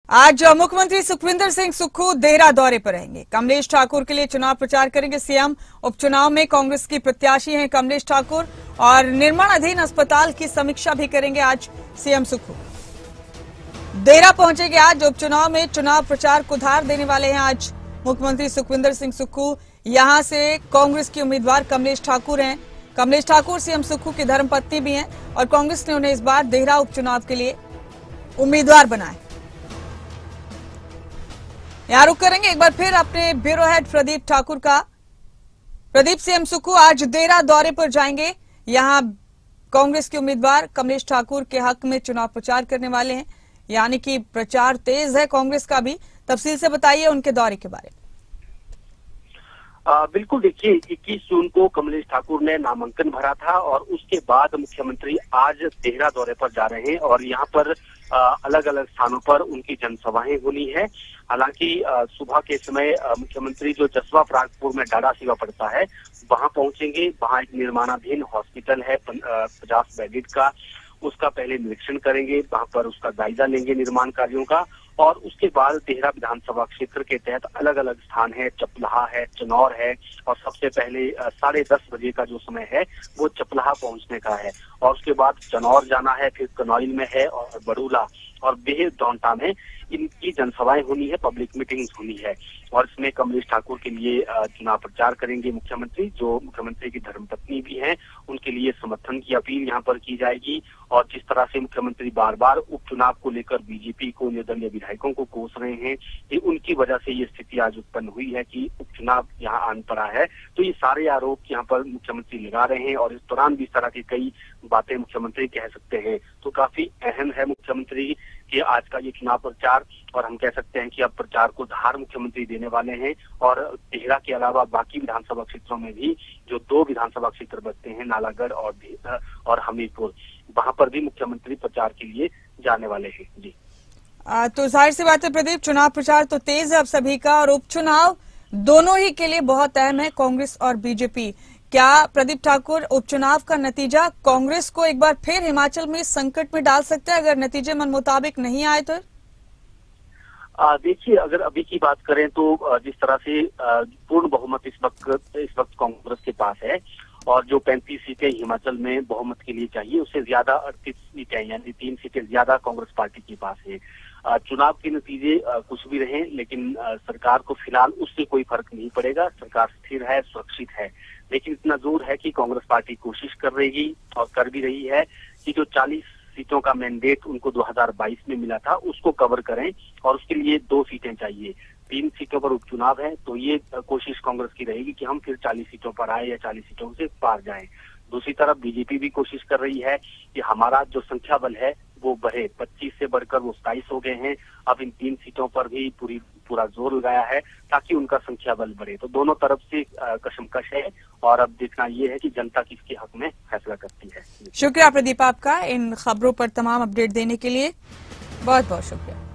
आज मुख्यमंत्री सुखविंदर सिंह सुक्खू देहरा दौरे पर रहेंगे। कमलेश ठाकुर के लिए चुनाव प्रचार करेंगे सीएम। उपचुनाव में कांग्रेस की प्रत्याशी हैं कमलेश ठाकुर और निर्माणाधीन अस्पताल की समीक्षा भी करेंगे आज सीएम सुक्खू। देहरा पहुंचेंगे आज। उपचुनाव में चुनाव प्रचार को धार देने वाले हैं आज मुख्यमंत्री सुखविंदर सिंह सुक्खू। यहां से कांग्रेस की उम्मीदवार कमलेश ठाकुर हैं। कमलेश ठाकुर सीएम सुक्खू की धर्मपत्नी भी हैं और कांग्रेस ने उन्हें इस बार देहरा उपचुनाव के लिए उम्मीदवार बनाया। यहां रुक करेंगे एक बार फिर अपने ब्यूरो हेड प्रदीप ठाकुर का। प्रदीप, सीएम सुक्खू आज देहरा दौरे पर जाएंगे। यहां कांग्रेस के उम्मीदवार कमलेश ठाकुर के हक में चुनाव प्रचार करने वाले हैं, यानी कि प्रचार तेज है कांग्रेस का भी। तफसील से बताइए उनके दौरे के बारे में। बिल्कुल, देखिए 21 जून को कमलेश ठाकुर ने नामांकन भरा था और उसके बाद मुख्यमंत्री आज देहरा दौरे पर जा रहे हैं और यहाँ पर अलग अलग स्थानों पर उनकी जनसभाएं होनी है। हालांकि सुबह के समय मुख्यमंत्री जो जसवा परागपुर में डाडा सेवा पड़ता है वहां पहुंचेंगे। वहां एक निर्माणाधीन हॉस्पिटल है 50 बेडेड का, उसका पहले निरीक्षण करेंगे, वहां पर उसका जायजा लेंगे निर्माण कार्यों का। और उसके बाद देहरा विधानसभा क्षेत्र के तहत अलग अलग स्थान है, चपलाहा है, चनौर है और सबसे पहले 10:30 बजे का जो समय है वो चपलाहा पहुंचने का है। और उसके बाद चनौर जाना है, फिर कनौइल में है और बड़ूला और बेहद डोंटा में इनकी जनसभाएं होनी है, पब्लिक मीटिंग्स होनी है। और इसमें कमलेश ठाकुर के लिए चुनाव प्रचार करेंगे मुख्यमंत्री, जो मुख्यमंत्री की धर्मपत्नी भी हैं, उनके लिए समर्थन की अपील यहाँ पर की जाएगी। और जिस तरह से मुख्यमंत्री बार बार उपचुनाव को लेकर बीजेपी को, निर्दलीय विधायकों को कोस रहे हैं, ये उनकी वजह से ये स्थिति आज उत्पन्न हुई है कि उपचुनाव यहाँ आन पड़ा है। तो ये सारे आरोप यहाँ पर मुख्यमंत्री लगा रहे हैं और इस दौरान भी इस तरह की कई बातें मुख्यमंत्री कह सकते हैं। तो काफी अहम है मुख्यमंत्री कि आज का ये चुनाव प्रचार, और हम कह सकते हैं कि अब प्रचार को धार मुख्यमंत्री देने वाले हैं। और देहरा के अलावा बाकी विधानसभा क्षेत्रों में भी जो 2 विधानसभा क्षेत्र बचते हैं, नालागढ़ और हमीरपुर, वहां पर भी मुख्यमंत्री प्रचार के लिए जाने वाले हैं। जी तो जाहिर सी बात है प्रदीप, चुनाव प्रचार तो तेज है अब सभी का और उपचुनाव दोनों ही के लिए बहुत अहम है, कांग्रेस और बीजेपी। क्या प्रदीप ठाकुर उपचुनाव का नतीजा कांग्रेस को एक बार फिर हिमाचल में संकट में डाल सकता है अगर नतीजे मन मुताबिक नहीं आए तो? देखिए, अगर अभी की बात करें तो जिस तरह से पूर्ण बहुमत इस वक्त कांग्रेस के पास है और जो 35 सीटें हिमाचल में बहुमत के लिए चाहिए उससे ज्यादा 38 सीटें यानी 3 सीटें ज्यादा कांग्रेस पार्टी के पास है। चुनाव के नतीजे कुछ भी रहे लेकिन सरकार को फिलहाल उससे कोई फर्क नहीं पड़ेगा। सरकार स्थिर है, सुरक्षित है, लेकिन इतना जरूर है कि कांग्रेस पार्टी कोशिश कर रही और कर भी रही है कि जो 40 सीटों का मैंडेट उनको 2022 में मिला था उसको कवर करें और उसके लिए 2 सीटें चाहिए। 3 सीटों पर उपचुनाव है तो ये कोशिश कांग्रेस की रहेगी कि हम फिर 40 सीटों पर आए या 40 सीटों से पार जाएं। दूसरी तरफ बीजेपी भी कोशिश कर रही है कि हमारा जो संख्या बल है वो बढ़े, 25 से बढ़कर वो 27 हो गए हैं। अब इन 3 सीटों पर भी पूरा जोर लगाया है ताकि उनका संख्या बल बढ़े। तो दोनों तरफ से कशमकश है और अब देखना ये है कि जनता किसके हक में फैसला करती है। शुक्रिया प्रदीप आपका इन खबरों पर तमाम अपडेट देने के लिए, बहुत बहुत शुक्रिया।